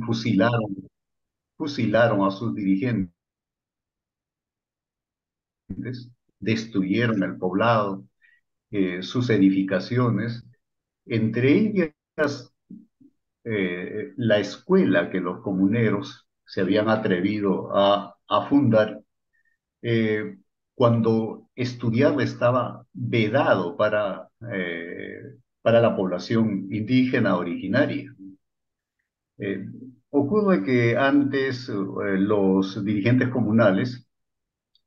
fusilaron a sus dirigentes, destruyeron el poblado, sus edificaciones, entre ellas la escuela que los comuneros se habían atrevido a fundar, eh, cuando estudiar estaba vedado para la población indígena originaria. Eh, Ocurre que antes los dirigentes comunales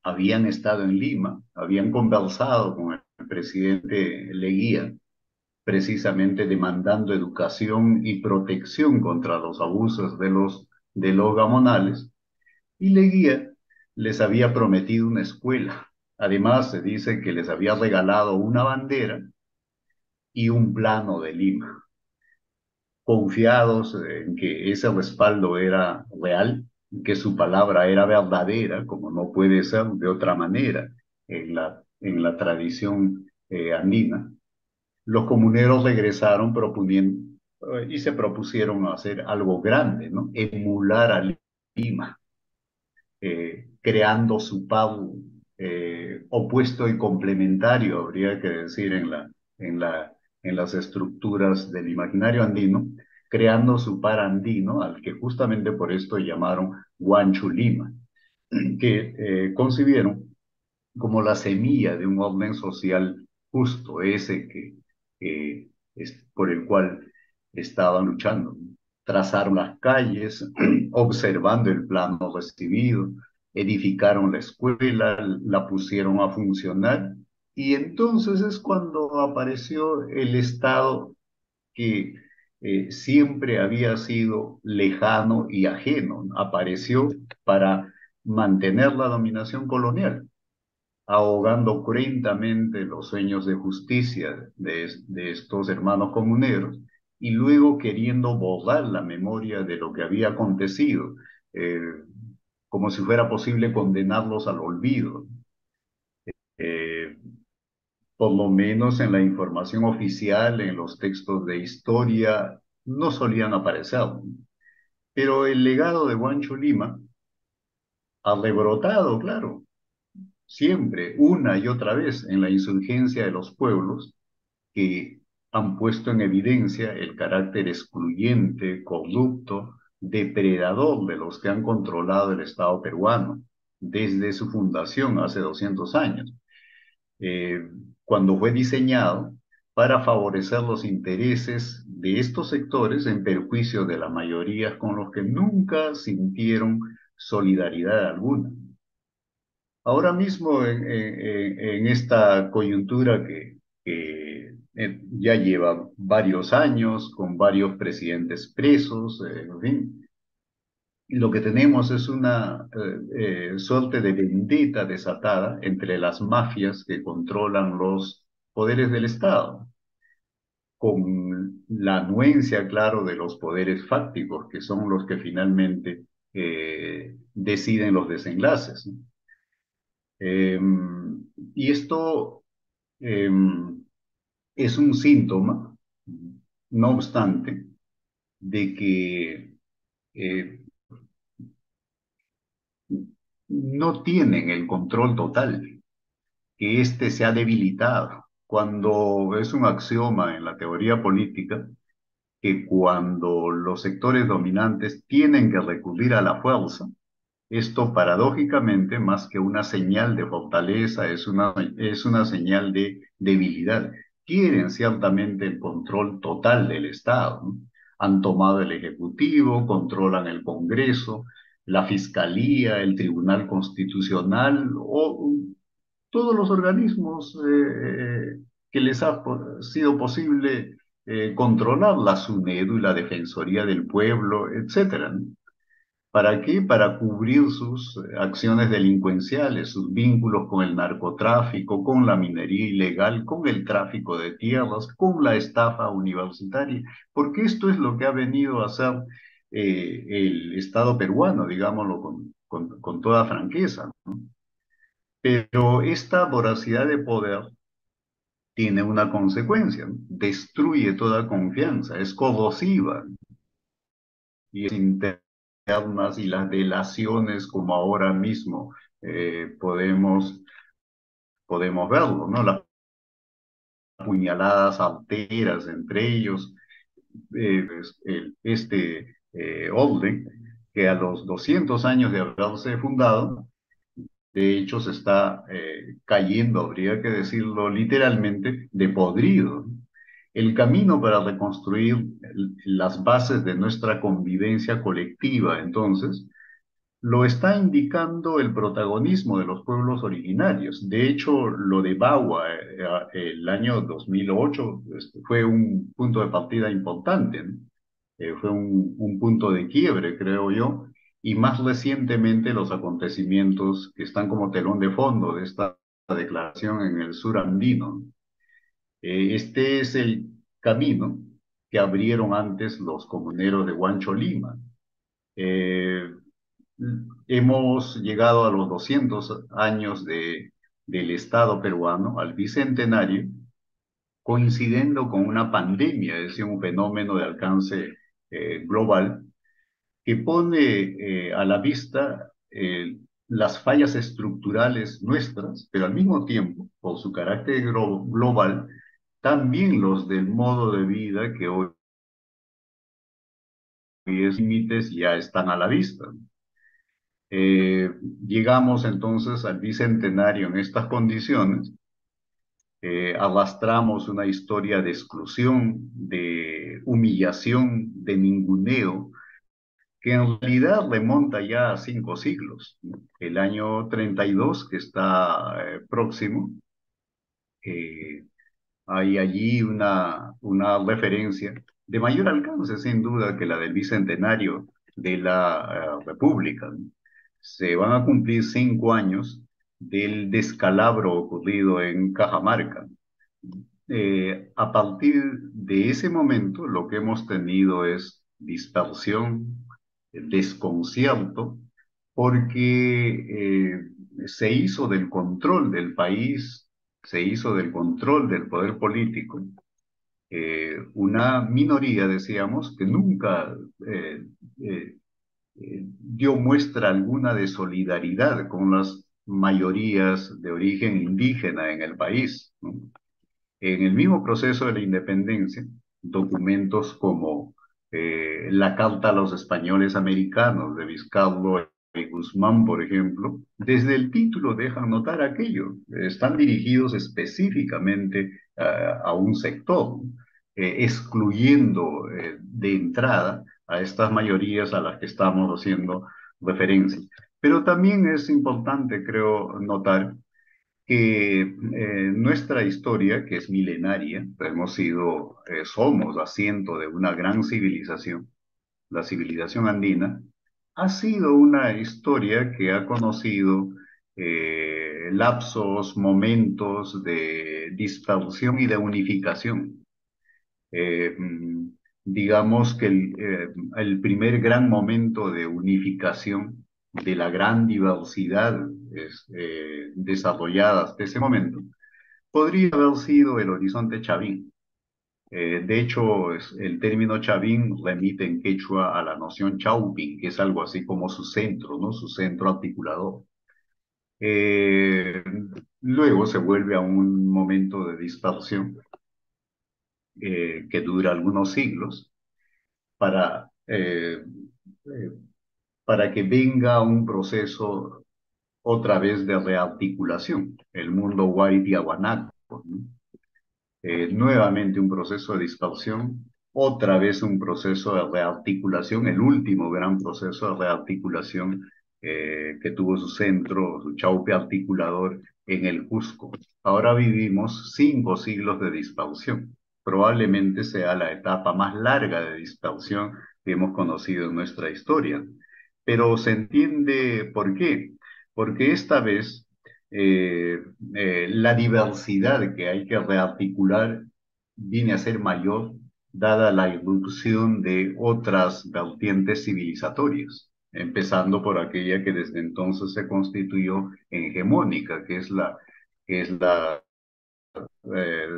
habían estado en Lima, habían conversado con el presidente Leguía, precisamente demandando educación y protección contra los abusos de los gamonales, y Leguía les había prometido una escuela. Además, se dice que les había regalado una bandera y un plano de Lima, confiados en que ese respaldo era real, que su palabra era verdadera, como no puede ser de otra manera en la tradición andina. Los comuneros regresaron proponiendo y se propusieron hacer algo grande, ¿no? Emular a Lima, creando su PAU opuesto y complementario, habría que decir, en la, en las estructuras del imaginario andino, creando su par andino, al que justamente por esto llamaron Guanchu Lima, que concibieron como la semilla de un orden social justo, ese que es por el cual estaban luchando. Trazaron las calles, observando el plano recibido, edificaron la escuela, la pusieron a funcionar, y entonces es cuando apareció el Estado que siempre había sido lejano y ajeno. Apareció para mantener la dominación colonial, ahogando cruentamente los sueños de justicia de estos hermanos comuneros, y luego queriendo borrar la memoria de lo que había acontecido, eh, como si fuera posible condenarlos al olvido. Eh, por lo menos en la información oficial, en los textos de historia, no solían aparecer. Pero el legado de Guancho Lima ha rebrotado, claro, siempre, una y otra vez, en la insurgencia de los pueblos que han puesto en evidencia el carácter excluyente, corrupto, depredador de los que han controlado el Estado peruano desde su fundación hace 200 años, eh, cuando fue diseñado para favorecer los intereses de estos sectores en perjuicio de la mayoría con los que nunca sintieron solidaridad alguna. Ahora mismo, en esta coyuntura que ya lleva varios años, con varios presidentes presos, en fin, lo que tenemos es una suerte de vendetta desatada entre las mafias que controlan los poderes del Estado, con la anuencia, claro, de los poderes fácticos, que son los que finalmente deciden los desenlaces, ¿no? Y esto eh, es un síntoma, no obstante, de que eh, no tienen el control total, que éste se ha debilitado. Cuando es un axioma en la teoría política que cuando los sectores dominantes tienen que recurrir a la fuerza, esto paradójicamente, más que una señal de fortaleza, es una señal de debilidad. Quieren ciertamente el control total del Estado, ¿no? Han tomado el Ejecutivo, controlan el Congreso, la Fiscalía, el Tribunal Constitucional o todos los organismos que les ha sido posible controlar, la SUNEDU y la Defensoría del Pueblo, etcétera, ¿no? ¿Para qué? Para cubrir sus acciones delincuenciales, sus vínculos con el narcotráfico, con la minería ilegal, con el tráfico de tierras, con la estafa universitaria, porque esto es lo que ha venido a hacer el Estado peruano, digámoslo con toda franqueza. Pero esta voracidad de poder tiene una consecuencia, ¿no? Destruye toda confianza, es corrosiva. y internas y las delaciones como ahora mismo podemos verlo, ¿no? Las puñaladas alteras entre ellos, Olden, que a los 200 años de haberse fundado, de hecho se está cayendo, habría que decirlo literalmente, de podrido. El camino para reconstruir las bases de nuestra convivencia colectiva, entonces, lo está indicando el protagonismo de los pueblos originarios. De hecho, lo de Bagua, el año 2008, fue un punto de partida importante, ¿no? Fue un punto de quiebre, creo yo, y más recientemente los acontecimientos que están como telón de fondo de esta declaración en el sur andino. Este es el camino que abrieron antes los comuneros de Huancho Lima. Eh, Hemos llegado a los 200 años del Estado peruano, al bicentenario, coincidiendo con una pandemia, es decir, un fenómeno de alcance global que pone a la vista las fallas estructurales nuestras, pero al mismo tiempo, por su carácter global, también los del modo de vida que hoy es límites ya están a la vista. Llegamos entonces al bicentenario en estas condiciones, arrastramos una historia de exclusión, de humillación, de ninguneo, que en realidad remonta ya a 5 siglos, ¿no? El año 32, que está próximo, eh, hay allí una referencia de mayor alcance, sin duda, que la del bicentenario de la República, ¿no? Se van a cumplir 5 años del descalabro ocurrido en Cajamarca. A partir de ese momento, lo que hemos tenido es dispersión, desconcierto, porque se hizo del control del país, se hizo del control del poder político, una minoría, decíamos, que nunca eh, dio muestra alguna de solidaridad con las mayorías de origen indígena en el país, ¿no? En el mismo proceso de la independencia, documentos como la Carta a los Españoles Americanos de Vizcarro y Guzmán, por ejemplo, desde el título dejan notar aquello. Están dirigidos específicamente a un sector, ¿no? Excluyendo de entrada a estas mayorías a las que estamos haciendo referencia. Pero también es importante, creo, notar que nuestra historia, que es milenaria, hemos sido, somos asiento de una gran civilización, la civilización andina, ha sido una historia que ha conocido lapsos, momentos de dispersión y de unificación. Digamos que el primer gran momento de unificación de la gran diversidad desarrollada hasta ese momento podría haber sido el horizonte Chavín. De hecho, el término Chavín remite en quechua a la noción Chaupin, que es algo así como su centro, ¿no? Su centro articulador. Eh, Luego se vuelve a un momento de dispersión que dura algunos siglos para, eh, para que venga un proceso otra vez de rearticulación, el mundo Guaypiahuanaco, ¿no? Nuevamente un proceso de dispersión, otra vez un proceso de rearticulación, el último gran proceso de rearticulación que tuvo su centro, su chaupe articulador en el Cusco. Ahora vivimos 5 siglos de dispersión. Probablemente sea la etapa más larga de dispersión que hemos conocido en nuestra historia. Pero se entiende por qué. Porque esta vez la diversidad que hay que rearticular viene a ser mayor dada la irrupción de otras vertientes civilizatorias, empezando por aquella que desde entonces se constituyó hegemónica, que es la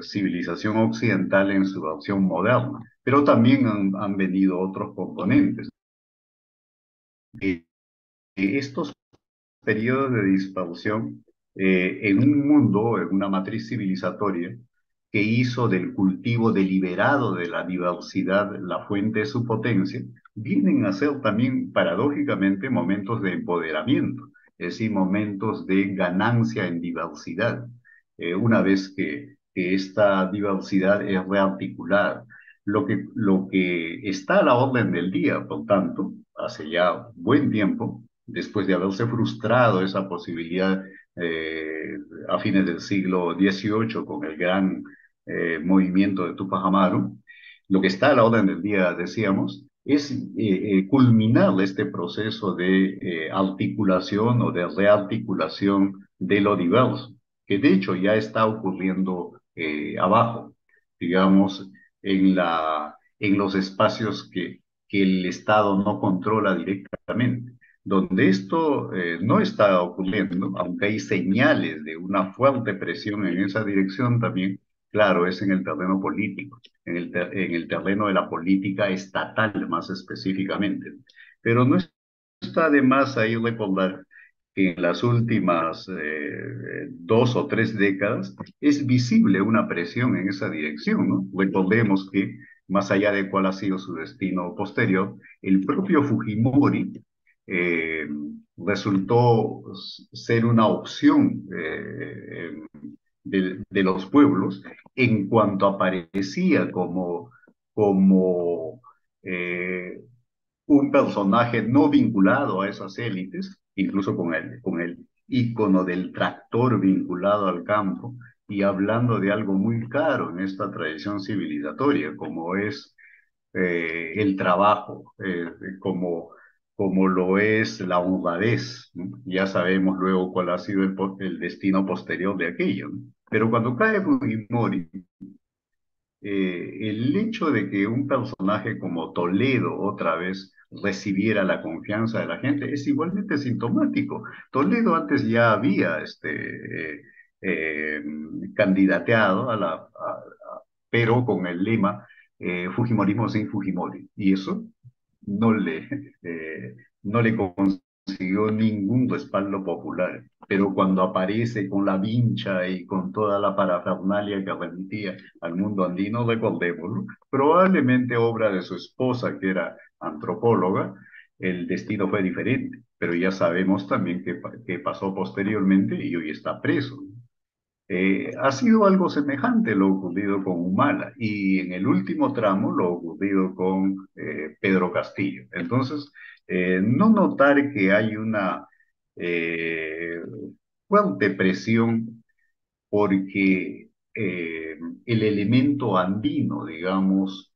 civilización occidental en su versión moderna. Pero también han venido otros componentes. de estos periodos de dispersión en un mundo, en una matriz civilizatoria que hizo del cultivo deliberado de la diversidad la fuente de su potencia, vienen a ser también paradójicamente momentos de empoderamiento, es decir, momentos de ganancia en diversidad, una vez que esta diversidad es rearticulada. Lo que está a la orden del día, por tanto, hace ya buen tiempo, después de haberse frustrado esa posibilidad eh, a fines del siglo XVIII con el gran movimiento de Tupac Amaru, lo que está a la orden del día, decíamos, es culminar este proceso de articulación o de rearticulación de lo diverso, que de hecho ya está ocurriendo abajo, digamos, en los espacios que el Estado no controla directamente. Donde esto no está ocurriendo, aunque hay señales de una fuerte presión en esa dirección también, claro, es en el terreno político, en el terreno de la política estatal más específicamente. Pero no está de más ahí recordar que en las últimas 2 o 3 décadas es visible una presión en esa dirección, ¿no? Recordemos que, más allá de cuál ha sido su destino posterior, el propio Fujimori eh, resultó ser una opción de los pueblos en cuanto aparecía como eh, un personaje no vinculado a esas élites, incluso con el ícono del tractor vinculado al campo, y hablando de algo muy caro en esta tradición civilizatoria, como es el trabajo, como lo es la honradez, ¿no? Ya sabemos luego cuál ha sido el destino posterior de aquello, ¿no? Pero cuando cae Fujimori, el hecho de que un personaje como Toledo otra vez recibiera la confianza de la gente es igualmente sintomático. Toledo antes ya había eh, candidateado pero con el lema Fujimorismo sin Fujimori. Y eso no le, eh, no le consiguió ningún respaldo popular. Pero cuando aparece con la vincha y con toda la parafernalia que remitía al mundo andino, recordémoslo, probablemente obra de su esposa, que era antropóloga, el destino fue diferente. Pero ya sabemos también que pasó posteriormente y hoy está preso. Ha sido algo semejante lo ocurrido con Humala y en el último tramo lo ocurrido con Pedro Castillo. Entonces, no notar que hay una eh, fuerte presión porque el elemento andino, digamos,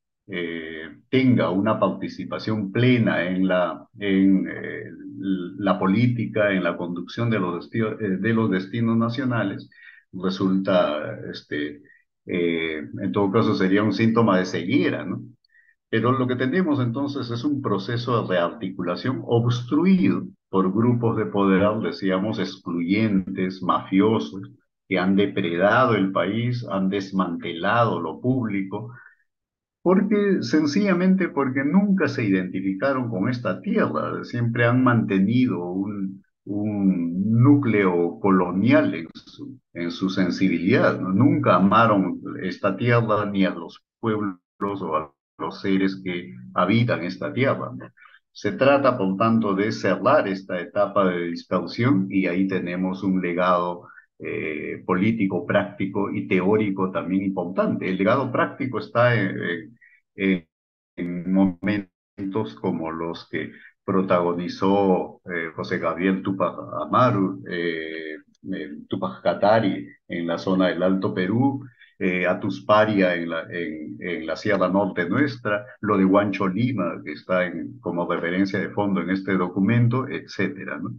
tenga una participación plena en la política, en la conducción de los destinos nacionales, resulta, en todo caso, sería un síntoma de ceguera, ¿no? Pero lo que tenemos entonces es un proceso de rearticulación obstruido por grupos de poder, decíamos, excluyentes, mafiosos, que han depredado el país, han desmantelado lo público, sencillamente porque nunca se identificaron con esta tierra, siempre han mantenido un núcleo colonial en su sensibilidad, ¿no? Nunca amaron esta tierra ni a los pueblos o a los seres que habitan esta tierra, ¿no? Se trata, por tanto, de cerrar esta etapa de dispersión y ahí tenemos un legado político, práctico y teórico también importante. El legado práctico está en, en momentos como los que protagonizó José Gabriel Tupac Amaru, Tupac Katari en la zona del Alto Perú, Atusparia en la Sierra Norte nuestra, lo de Huancho Lima, que está como referencia de fondo en este documento, etcétera, ¿no?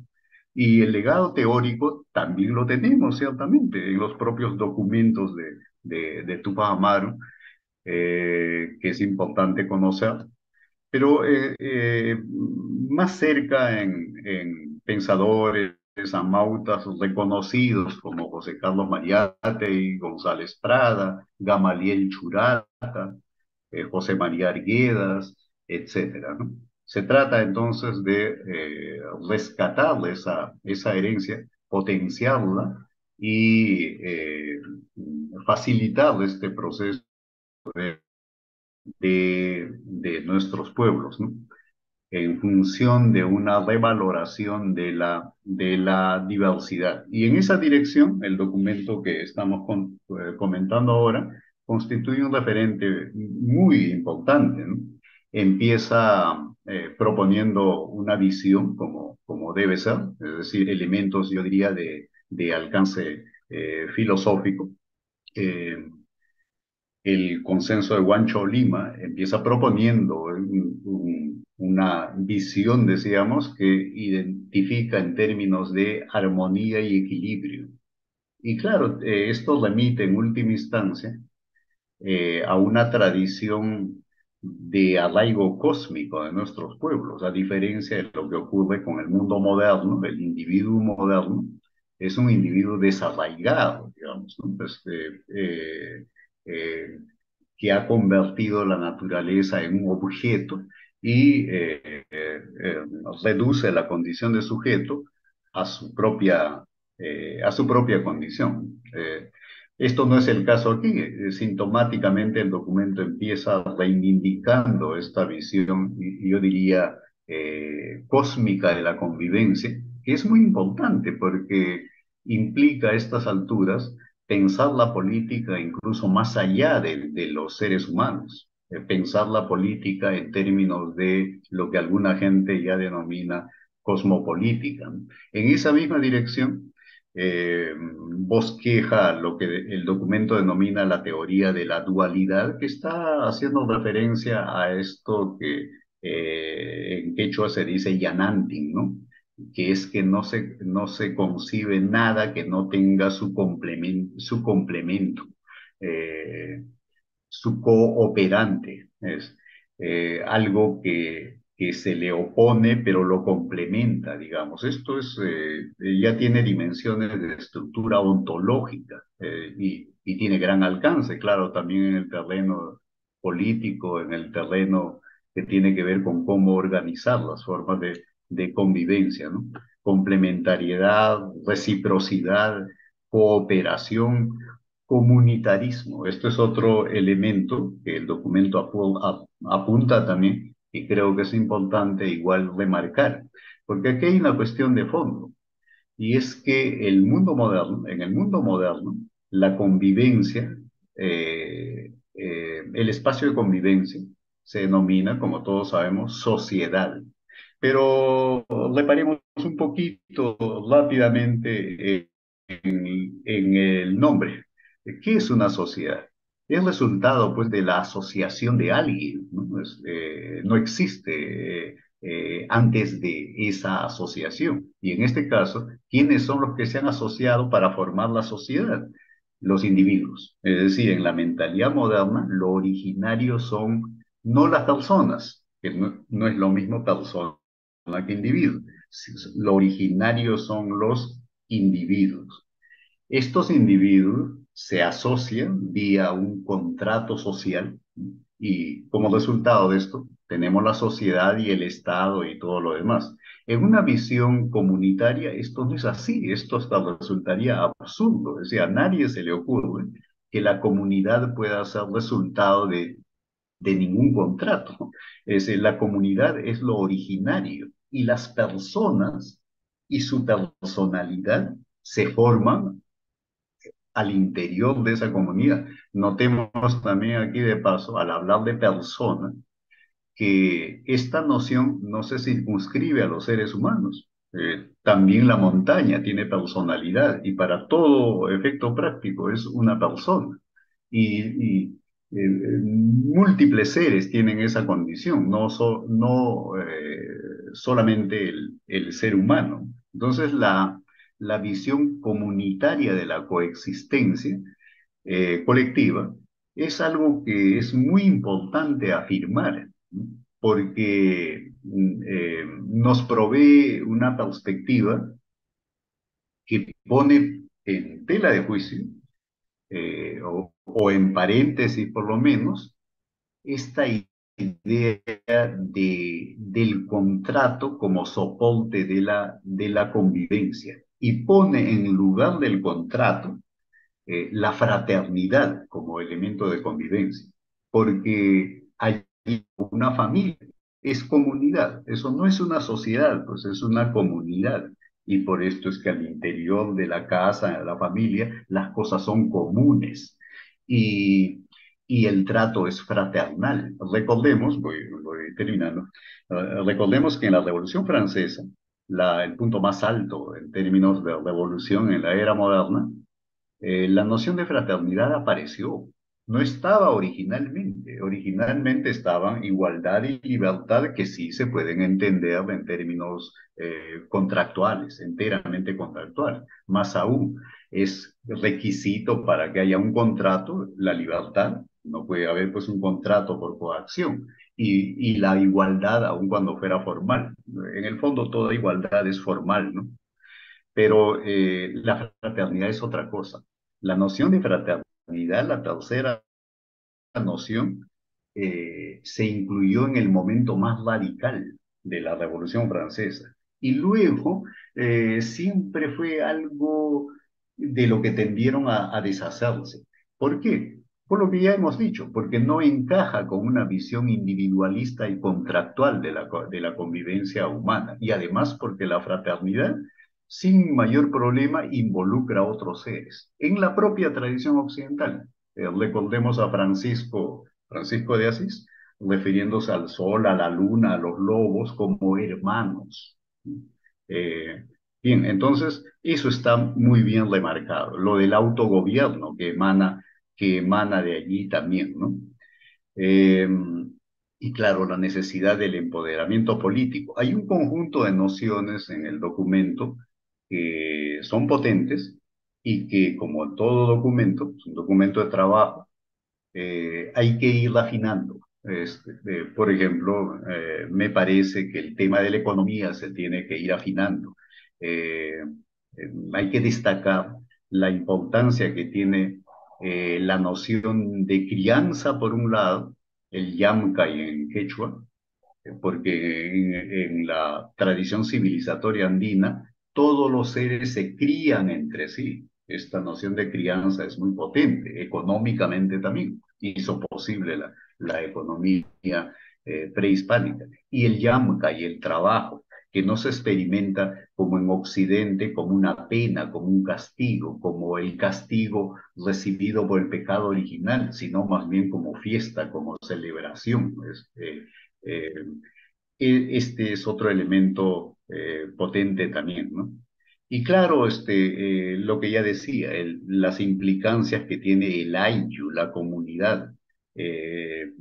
Y el legado teórico también lo tenemos, ciertamente, en los propios documentos de Tupac Amaru, que es importante conocer, pero más cerca en pensadores, amautas reconocidos como José Carlos Mariátegui, González Prada, Gamaliel Churata, José María Arguedas, etcétera, ¿no? Se trata entonces de rescatar esa herencia, potenciarla y facilitar este proceso de nuestros pueblos, ¿no? En función de una revaloración de la diversidad. Y en esa dirección, el documento que estamos comentando ahora constituye un referente muy importante, ¿no? Empieza proponiendo una visión como debe ser, es decir, elementos, yo diría, de alcance filosófico. Eh, el consenso de Guancho Lima empieza proponiendo una visión, decíamos, que identifica en términos de armonía y equilibrio. Y claro, esto remite en última instancia a una tradición de arraigo cósmico de nuestros pueblos, a diferencia de lo que ocurre con el mundo moderno, el individuo moderno es un individuo desarraigado, digamos, ¿no? Eh, que ha convertido la naturaleza en un objeto y reduce la condición de sujeto a a su propia condición. Esto no es el caso aquí. Sintomáticamente el documento empieza reivindicando esta visión, y yo diría, cósmica de la convivencia, que es muy importante porque implica a estas alturas pensar la política incluso más allá de los seres humanos, pensar la política en términos de lo que alguna gente ya denomina cosmopolítica, ¿no? En esa misma dirección, bosqueja lo que el documento denomina la teoría de la dualidad, que está haciendo referencia a esto que en quechua se dice yanantin, ¿no? Que es que no se concibe nada que no tenga su complemento, eh, su cooperante. Es algo que se le opone, pero lo complementa, digamos. Esto ya tiene dimensiones de estructura ontológica y tiene gran alcance, claro, también en el terreno político, en el terreno que tiene que ver con cómo organizar las formas de convivencia, ¿no? Complementariedad, reciprocidad, cooperación, comunitarismo. Esto es otro elemento que el documento apunta también y creo que es importante igual remarcar, porque aquí hay una cuestión de fondo y es que en el mundo moderno, la convivencia, el espacio de convivencia se denomina, como todos sabemos, sociedad. Pero reparemos un poquito rápidamente en el nombre. ¿Qué es una sociedad? Es resultado, pues, de la asociación de alguien, ¿no? No existe antes de esa asociación. Y en este caso, ¿quiénes son los que se han asociado para formar la sociedad? Los individuos. Es decir, en la mentalidad moderna, lo originario son no las personas, que no es lo mismo persona que individuo. Lo originario son los individuos. Estos individuos se asocian vía un contrato social y como resultado de esto tenemos la sociedad y el Estado y todo lo demás. En una visión comunitaria esto no es así, esto hasta resultaría absurdo, es decir, a nadie se le ocurre que la comunidad pueda ser resultado de ningún contrato. Es decir, la comunidad es lo originario y las personas y su personalidad se forman al interior de esa comunidad. Notemos también aquí de paso, al hablar de persona, que esta noción no se circunscribe a los seres humanos. También la montaña tiene personalidad y para todo efecto práctico es una persona. Múltiples seres tienen esa condición, no solamente el ser humano. Entonces, la visión comunitaria de la coexistencia colectiva es algo que es muy importante afirmar, ¿no? Porque nos provee una perspectiva que pone en tela de juicio, o en paréntesis por lo menos, esta idea idea del contrato como soporte de la convivencia y pone en lugar del contrato la fraternidad como elemento de convivencia, porque hay una familia, es comunidad, eso no es una sociedad, pues es una comunidad. Y por esto es que al interior de la casa, de la familia, las cosas son comunes y el trato es fraternal. Recordemos, voy terminando, recordemos que en la Revolución Francesa, el punto más alto en términos de revolución en la era moderna, la noción de fraternidad apareció. No estaba originalmente. Originalmente estaban igualdad y libertad que sí se pueden entender en términos contractuales, enteramente contractuales. Más aún, es requisito para que haya un contrato la libertad. No puede haber pues un contrato por coacción. Y la igualdad, aun cuando fuera formal. En el fondo, toda igualdad es formal, ¿no? Pero la fraternidad es otra cosa. La noción de fraternidad, la tercera noción, se incluyó en el momento más radical de la Revolución Francesa. Y luego siempre fue algo de lo que tendieron a deshacerse. ¿Por qué? Por lo que ya hemos dicho, porque no encaja con una visión individualista y contractual de la convivencia humana. Y además porque la fraternidad, sin mayor problema, involucra a otros seres. En la propia tradición occidental. Recordemos a Francisco de Asís, refiriéndose al sol, a la luna, a los lobos como hermanos. Eh, Bien, entonces eso está muy bien remarcado. Lo del autogobierno que emana de allí también, ¿no? Eh, y claro, la necesidad del empoderamiento político. Hay un conjunto de nociones en el documento que son potentes y que, como en todo documento, es un documento de trabajo, hay que ir afinando. Por ejemplo, me parece que el tema de la economía se tiene que ir afinando. Eh, Hay que destacar la importancia que tiene la noción de crianza, por un lado, el yamcay en quechua, porque en la tradición civilizatoria andina todos los seres se crían entre sí. Esta noción de crianza es muy potente, económicamente también hizo posible la economía prehispánica. Y el yamka y el trabajo, que no se experimenta como en Occidente, como una pena, como un castigo, como el castigo recibido por el pecado original, sino más bien como fiesta, como celebración. Eh, este es otro elemento potente también, ¿no? Y claro, lo que ya decía, las implicancias que tiene el Ayllu, la comunidad, eh,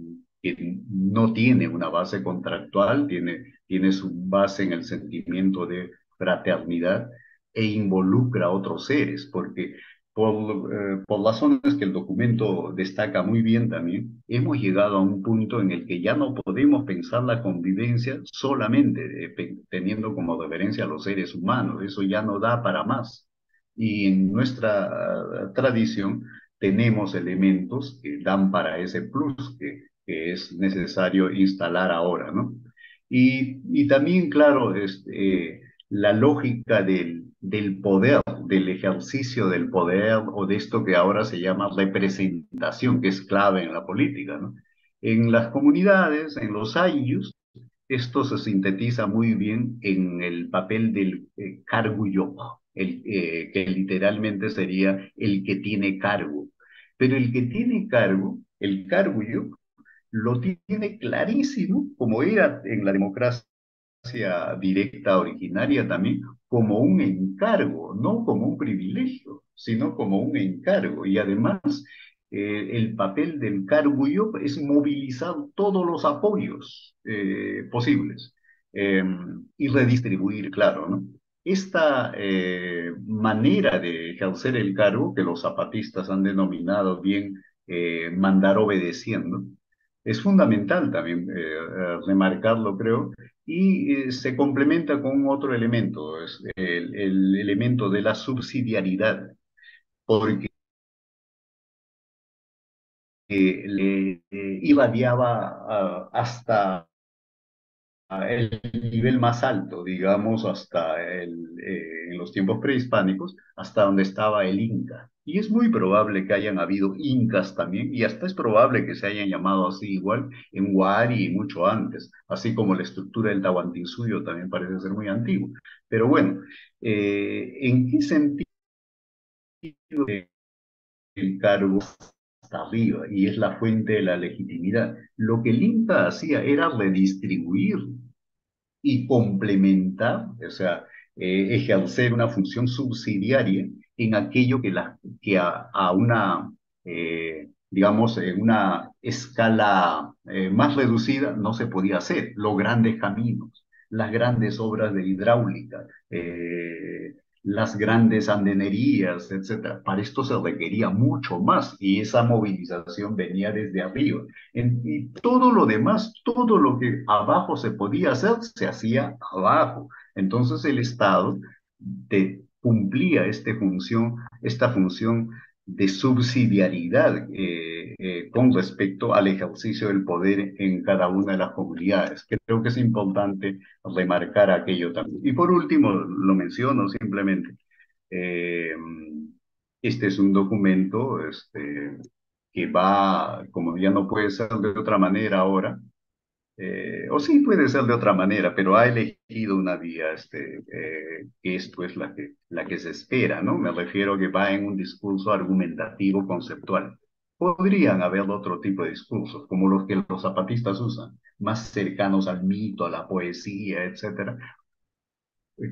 que no tiene una base contractual, tiene su base en el sentimiento de fraternidad e involucra a otros seres, porque por razones que el documento destaca muy bien también, hemos llegado a un punto en el que ya no podemos pensar la convivencia solamente teniendo como referencia a los seres humanos. Eso ya no da para más. Y en nuestra tradición tenemos elementos que dan para ese plus que es necesario instalar ahora, ¿no? Y también, claro, la lógica del poder, del ejercicio del poder o de esto que ahora se llama representación, que es clave en la política, ¿no? En las comunidades, en los ayllus, esto se sintetiza muy bien en el papel del cargullo, que literalmente sería el que tiene cargo. Pero el que tiene cargo, el cargullo, lo tiene clarísimo, como era en la democracia directa originaria también como un encargo, no como un privilegio, sino como un encargo. Y además, el papel del cargullo es movilizar todos los apoyos posibles eh, y redistribuir, claro, ¿no? Esta manera de ejercer el cargo, que los zapatistas han denominado bien mandar obedeciendo, es fundamental también remarcarlo, creo, y se complementa con otro elemento, es el elemento de la subsidiariedad, porque irradiaba hasta el nivel más alto, digamos, en los tiempos prehispánicos, hasta donde estaba el Inca. Y es muy probable que hayan habido incas también, y hasta es probable que se hayan llamado así igual en Huari y mucho antes, así como la estructura del Tahuantinsuyo también parece ser muy antigua. Pero bueno, ¿en qué sentido el cargo hasta arriba? Y es la fuente de la legitimidad. Lo que el Inca hacía era redistribuir y complementar, o sea, ejercer una función subsidiaria en aquello que a una, digamos, en una escala más reducida no se podía hacer. Los grandes caminos, las grandes obras de hidráulica, las grandes andenerías, etcétera. Para esto se requería mucho más y esa movilización venía desde arriba. Y todo lo demás, todo lo que abajo se podía hacer, se hacía abajo. Entonces el Estado cumplía esta función de subsidiariedad con respecto al ejercicio del poder en cada una de las comunidades. Creo que es importante remarcar aquello también. Y por último, lo menciono simplemente, eh, este es un documento que va, como ya no puede ser de otra manera ahora, o sí puede ser de otra manera, pero ha elegido una vía, que esto es la que se espera, ¿no? Me refiero a que va en un discurso argumentativo conceptual. Podrían haber otro tipo de discursos, como los que los zapatistas usan, más cercanos al mito, a la poesía, etcétera,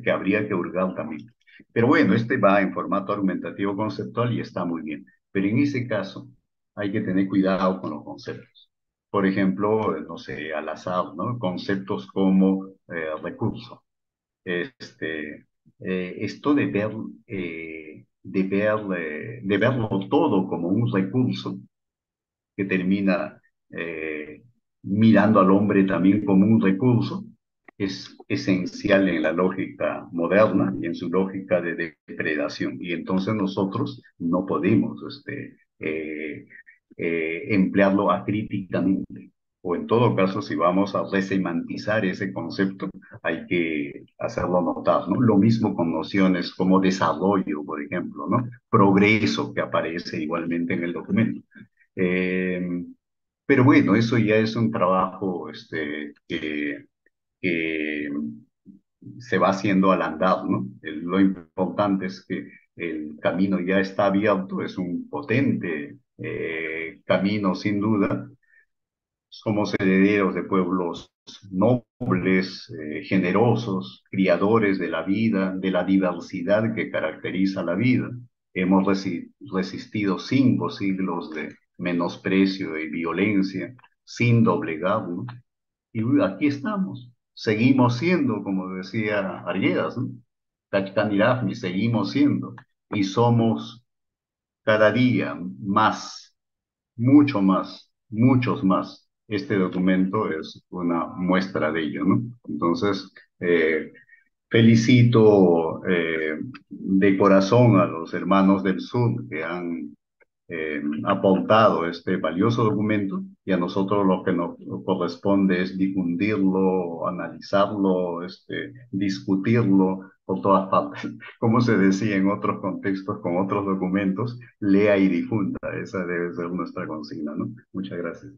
que habría que hurgar también. Pero bueno, este va en formato argumentativo conceptual y está muy bien. Pero en ese caso hay que tener cuidado con los conceptos. Por ejemplo, no sé, al azar, ¿no? Conceptos como recurso. Esto de verlo todo como un recurso que termina mirando al hombre también como un recurso, es esencial en la lógica moderna y en su lógica de depredación. Y entonces nosotros no podemos emplearlo acríticamente. O en todo caso, si vamos a resemantizar ese concepto, hay que hacerlo notar, ¿no? Lo mismo con nociones como desarrollo, por ejemplo, ¿no? Progreso, que aparece igualmente en el documento. Eh, pero bueno, eso ya es un trabajo que se va haciendo al andar, ¿no? Lo importante es que el camino ya está abierto, es un potente camino sin duda. Somos herederos de pueblos nobles, generosos, criadores de la vida, de la diversidad que caracteriza la vida. Hemos resistido 5 siglos de menosprecio y violencia sin doblegar, ¿no? Y aquí estamos. Seguimos siendo, como decía Arguedas, ¿no? Tachkanirafni, seguimos siendo. Y somos cada día más, mucho más, muchos más. Este documento es una muestra de ello, ¿no? Entonces, felicito de corazón a los hermanos del sur que han aportado este valioso documento y a nosotros lo que nos corresponde es difundirlo, analizarlo, discutirlo por todas partes. Como se decía en otros contextos con otros documentos, lea y difunda. Esa debe ser nuestra consigna, ¿no? Muchas gracias.